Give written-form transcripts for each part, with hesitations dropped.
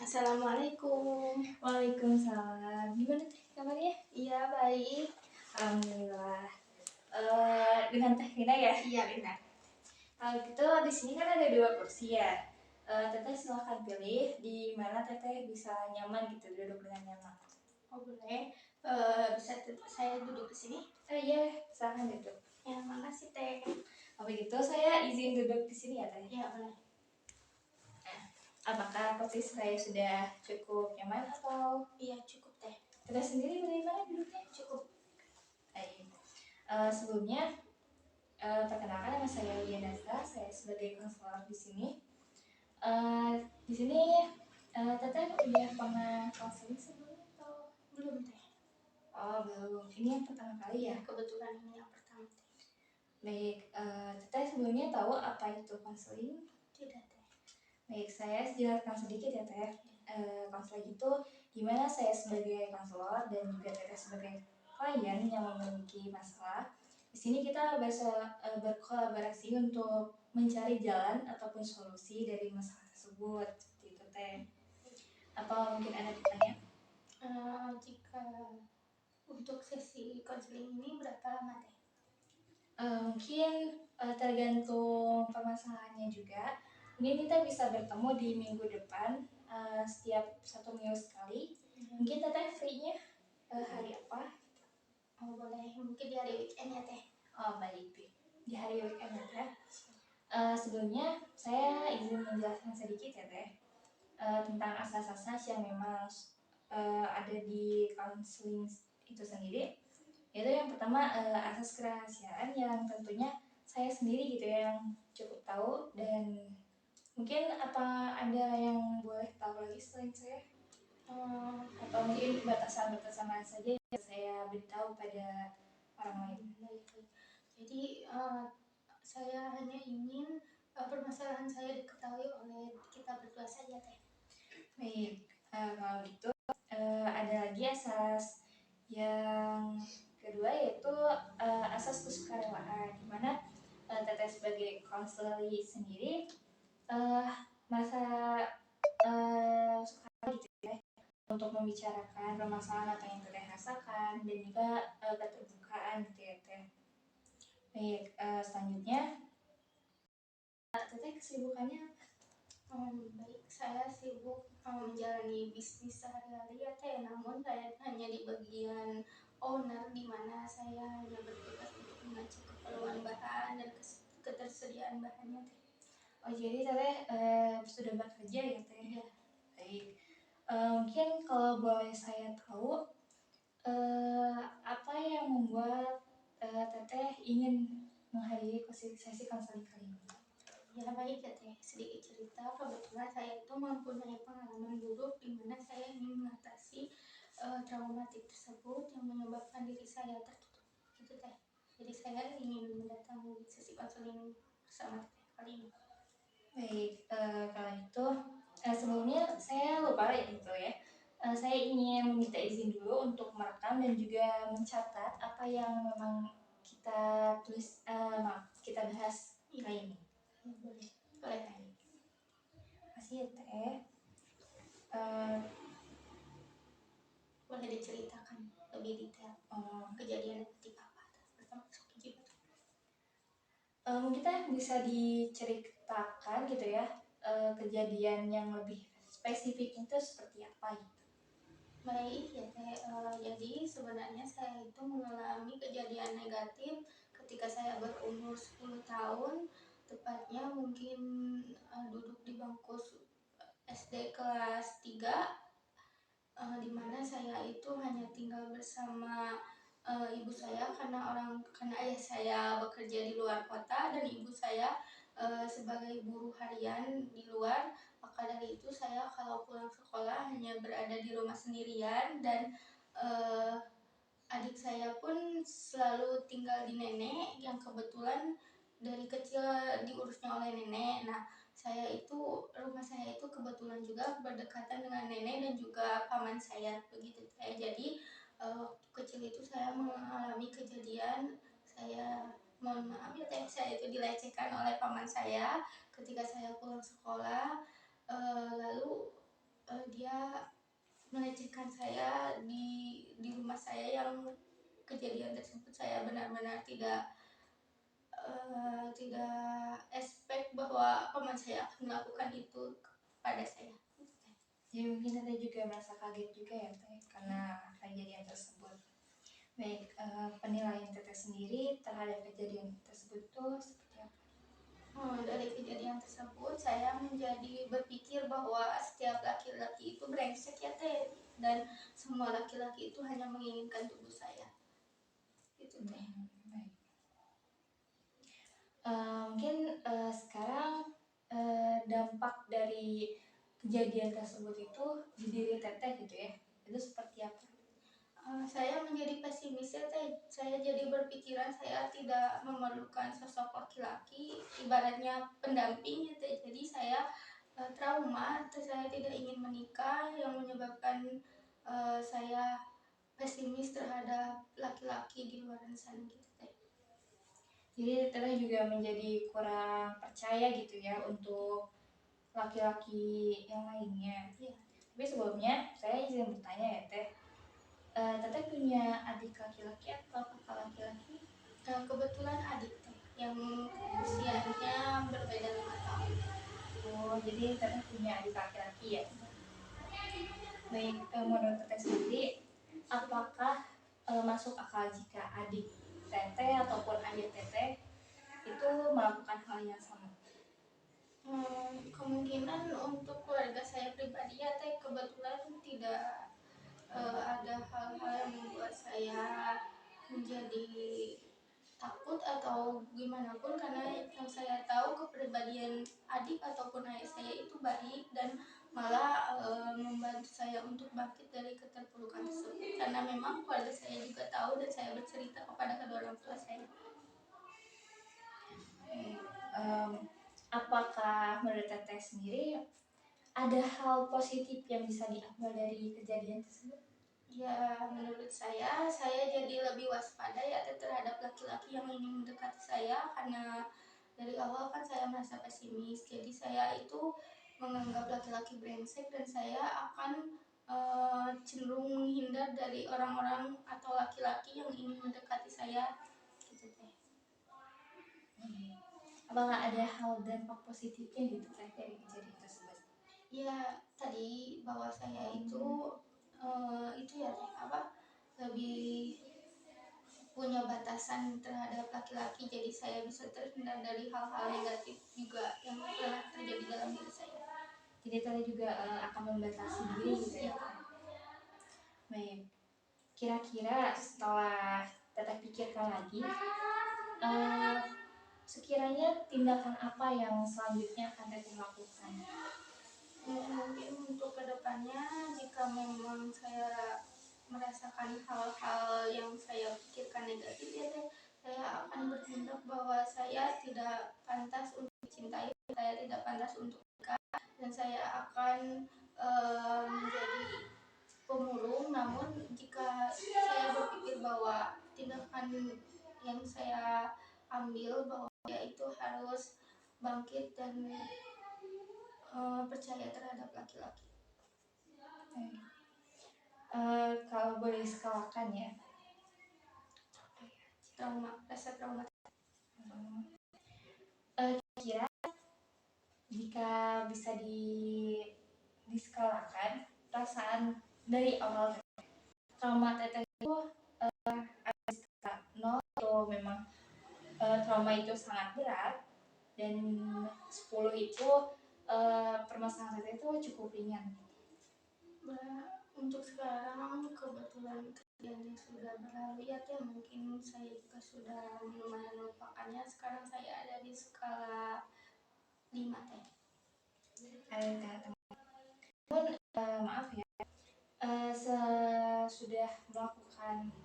Assalamualaikum. Waalaikumsalam. Gimana teh kabarnya? Iya, baik. Alhamdulillah. Dengan Teh Rina ya? Iya, benar. Kalau gitu di sini kan ada 2 kursi ya. Teteh silahkan pilih di mana Teteh bisa nyaman gitu, duduk dengan nyaman. Oh, boleh. Bisa saya duduk di sini? Iya, silahkan duduk. Ya, makasih, Teh. Kalau gitu saya izin duduk di sini ya Teh. Ya, boleh. Apakah posisi saya sudah cukup nyaman atau? Iya, cukup, Teh. Teteh sendiri bagaimana duduknya? Cukup. Baik. Sebelumnya perkenalkan nama saya Wianasa, saya sebagai konselor di sini. Di sini Teteh udah pernah konseling sebelumnya atau Belum, Teh. oh belum? Ini yang pertama kali ya? Kebetulan ini yang pertama, Teh. Baik, Teteh sebelumnya tahu apa itu konseling? Tidak, Teh. Baik, saya jelaskan sedikit ya Teh. Konseling itu gimana saya sebagai konselor dan juga Teteh sebagai klien yang memiliki masalah. Di sini kita berkolaborasi untuk mencari jalan ataupun solusi dari masalah tersebut. Seperti itu Teh. Apa mungkin ada pertanyaan? Jika untuk sesi konseling ini berapa lama, Teh? Mungkin tergantung permasalahannya juga. Mungkin kita bisa bertemu di minggu depan, setiap 1 minggu sekali. Mungkin Teteh free-nya hari apa? Oh, boleh. Mungkin di hari weekend ya, Teh. Oh baik, di hari weekend ya Teh. Sebelumnya saya izin menjelaskan sedikit ya Teh, tentang asas-asas yang memang ada di konseling itu sendiri. Yaitu yang pertama asas kerahasiaan yang tentunya saya sendiri gitu ya yang cukup tahu, dan mungkin apa ada yang boleh tahu lagi selain saya? Atau mungkin batasan-batasan mana saja yang saya beritahu pada orang lain? Baik. Jadi, saya hanya ingin permasalahan saya diketahui oleh kita berdua saja, Teh. Baik, kalau gitu ada lagi asas yang kedua yaitu asas kesukarelawan, di mana Teteh sebagai konselor sendiri masa suka gitu ya untuk membicarakan permasalahan apa yang Teteh rasakan dan juga keterbukaan gitu ya Teh. Baik, selanjutnya Teteh kesibukannya apa? Baik, saya sibuk menjalani bisnis sehari-hari ya, Teh. Namun saya hanya di bagian owner, di mana saya hanya bertugas untuk mengecek keperluan bahan dan ketersediaan bahannya, Teh. Oh jadi Teteh sudah bekerja ya Teh? Iya. Baik, mungkin kalau boleh saya tahu apa yang membuat Teteh ingin menghadiri sesi konseling kali ini? Ya, baik ya, Teh. Sedikit cerita, kebetulan saya itu mempunyai pengalaman buruk di mana saya ingin mengatasi traumatik tersebut yang menyebabkan diri saya tertutup. Gitu, Teh. Jadi saya ingin mendatangi sesi konseling bersama Teteh kali ini. Baik, kalau itu sebelumnya saya lupa ya gitu ya. Saya ingin meminta izin dulu untuk merekam dan juga mencatat apa yang memang kita tulis, kita bahas kali ini. Boleh. Boleh. Makasih ya Teh. Boleh diceritakan lebih detail kejadian seperti apa? Pertama, kita bisa diceritakan gitu ya, kejadian yang lebih spesifik itu seperti apa gitu. Baik ya Teh, jadi sebenarnya saya itu mengalami kejadian negatif ketika saya berumur 10 tahun, tepatnya mungkin duduk di bangku SD kelas 3, di mana saya itu hanya tinggal bersama ibu saya karena ayah saya bekerja di luar kota dan ibu saya sebagai buruh harian di luar. Maka dari itu saya kalau pulang sekolah hanya berada di rumah sendirian, dan adik saya pun selalu tinggal di nenek yang kebetulan dari kecil diurusnya oleh nenek. Nah, rumah saya itu kebetulan juga berdekatan dengan nenek dan juga paman saya, begitu Teh. Jadi waktu kecil itu saya mengalami kejadian, saya mohon maaf ya Teh, saya itu dilecehkan oleh paman saya ketika saya pulang sekolah. Lalu dia melecehkan saya di rumah saya, yang kejadian tersebut saya benar-benar tidak expect bahwa paman saya akan melakukan itu kepada saya. Jadi mungkin Teteh juga merasa kaget juga ya Teh karena kejadian tersebut. Baik, penilaian Teteh sendiri terhadap kejadian tersebut tuh seperti apa? Dari kejadian tersebut saya menjadi berpikir bahwa setiap laki-laki itu brengsek ya teh, dan semua laki-laki itu hanya menginginkan tubuh saya. Itu teh. Baik. Mungkin sekarang dampak dari kejadian tersebut itu di diri Teteh gitu ya, itu seperti apa? Saya menjadi pesimis ya teh. Saya jadi berpikiran saya tidak memerlukan sosok laki-laki, ibaratnya pendamping ya teh. Jadi saya trauma, saya tidak ingin menikah, yang menyebabkan saya pesimis terhadap laki-laki di luar sana gitu teh. Jadi Teteh juga menjadi kurang percaya gitu ya untuk laki-laki yang lainnya. Iya. Tapi sebelumnya saya izin bertanya ya Teh, Teteh punya adik laki-laki atau kakak laki-laki? Kebetulan adik teh yang usianya berbeda 5 tahun. Oh, jadi Teteh punya adik laki-laki ya? Baik, menurut Teteh sendiri, apakah masuk akal jika adik Teteh ataupun ayah Teteh itu melakukan hal yang sama? Kemungkinan untuk keluarga saya pribadi ya teh, kebetulan tidak ada hal-hal yang membuat saya menjadi takut atau gimana pun, karena yang saya tahu kepribadian adik ataupun ayah saya itu baik dan malah membantu saya untuk bangkit dari keterpurukan tersebut, karena memang keluarga saya juga tahu dan saya bercerita kepada kedua orang tua saya. Em, apakah menurut Teteh sendiri ada hal positif yang bisa diambil dari kejadian tersebut? Ya, menurut saya jadi lebih waspada ya terhadap laki-laki yang ingin mendekati saya, karena dari awal kan saya merasa pesimis. Jadi saya itu menganggap laki-laki brengsek dan saya akan cenderung menghindar dari orang-orang atau laki-laki yang ingin mendekati saya. Gitu teh. Apakah ada hal dampak positifnya gitu Teh dari kejadian tersebut? Ya, tadi bahwa saya itu ya teh apa, lebih punya batasan terhadap laki-laki, jadi saya bisa terhindar dari hal-hal negatif juga yang pernah terjadi dalam diri saya. Jadi Teteh juga akan membatasi diri gitu ya? Baik, kira-kira setelah Teteh pikirkan lagi, sekiranya tindakan apa yang selanjutnya akan Teteh lakukan? Mungkin untuk kedepannya, jika memang saya merasakan hal-hal yang saya pikirkan negatif ya teh, saya akan bertindak bahwa saya tidak pantas untuk dicintai, saya tidak pantas untuk nikah, dan saya akan menjadi pemulung. Namun jika saya berpikir bahwa tindakan yang saya ambil bahwa saya itu harus bangkit dan percaya terhadap laki-laki. Kalau boleh skalakan ya, Rasa trauma. kira jika bisa diskalakan perasaan dari awal trauma Teteh itu ada skala 0 atau memang trauma itu sangat berat, dan 10 itu permasalahan Teteh itu cukup ringan. Untuk sekarang kebetulan kejadiannya sudah berlalu ya teh, mungkin saya juga sudah lumayan melupakannya. Sekarang saya ada di skala 5 teh. Namun maaf ya, sudah melakukan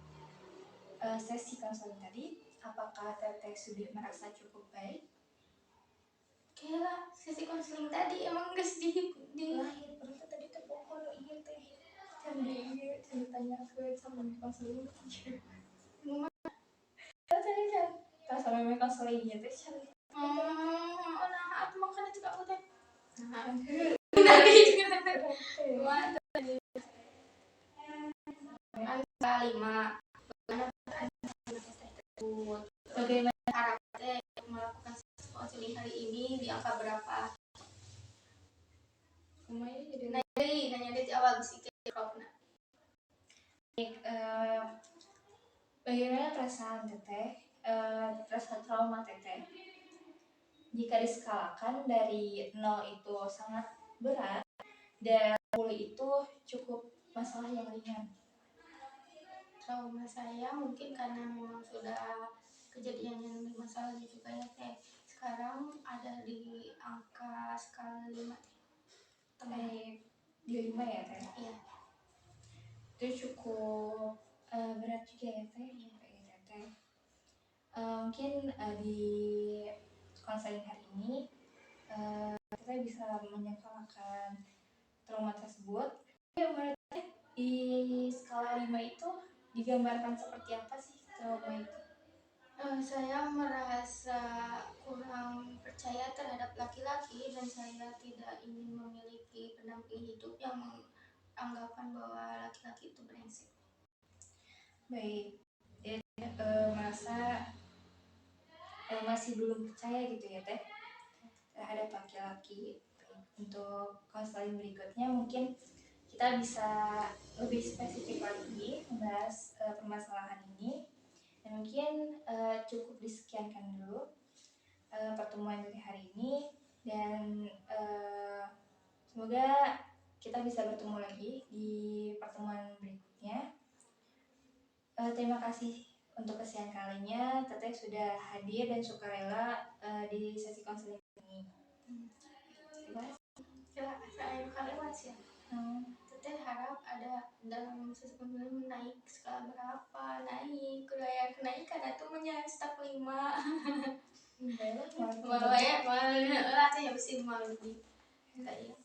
sesi konseling tadi, apakah Teteh sudah merasa cukup baik? Kayaklah sesi konseling tadi emang gak sedikit di Lahir berarti tadi teh pokoknya iya teh can ditanya ke sama konseling tadi kan tak sama konseling ya teh can nah aku makan itu aku teh. nah Tadi juga teh. 5. Bagaimana teteh tersebut? Bagaimana? Harap teh melakukan konseling hari ini di angka berapa? Lumayan jadi. Nanya dari awal sih Rokna. Baik, bagaimana perasaan teteh, rasa trauma teteh jika diskalakan dari 0 itu sangat berat dan 10 itu cukup masalah yang ringan? Trauma saya mungkin karena memang sudah kejadiannya 5 masalah juga ya teh. Sekarang ada di angka skala 5 tengah. Di 5 ya teh? Iya. Itu cukup berat juga ya teh. Ya, teh. Mungkin di konseling hari ini kita bisa menyangkalakan trauma tersebut. Menurut saya di skala 5 itu digambarkan seperti apa sih trauma itu? Saya merasa kurang percaya terhadap laki-laki dan saya tidak ingin memiliki pendamping hidup yang anggapan bahwa laki-laki itu brengsek. Baik, jadi merasa masih belum percaya gitu ya teh terhadap laki-laki. Untuk konseling berikutnya mungkin kita bisa lebih spesifik lagi membahas permasalahan ini, dan mungkin cukup disekiankan dulu pertemuan dari hari ini, dan semoga kita bisa bertemu lagi di pertemuan berikutnya. Terima kasih untuk kesekian kalinya teteh sudah hadir dan sukarela di sesi konseling ini. Terima kasih. Saya kalimat ya. Teteh harap ada dalam sesi konseling naik skala berapa, naik kuliah kenaikan itu menjadi step 5. Baiklah, Malah ya, malah latih ya mesti malu nih. Kayak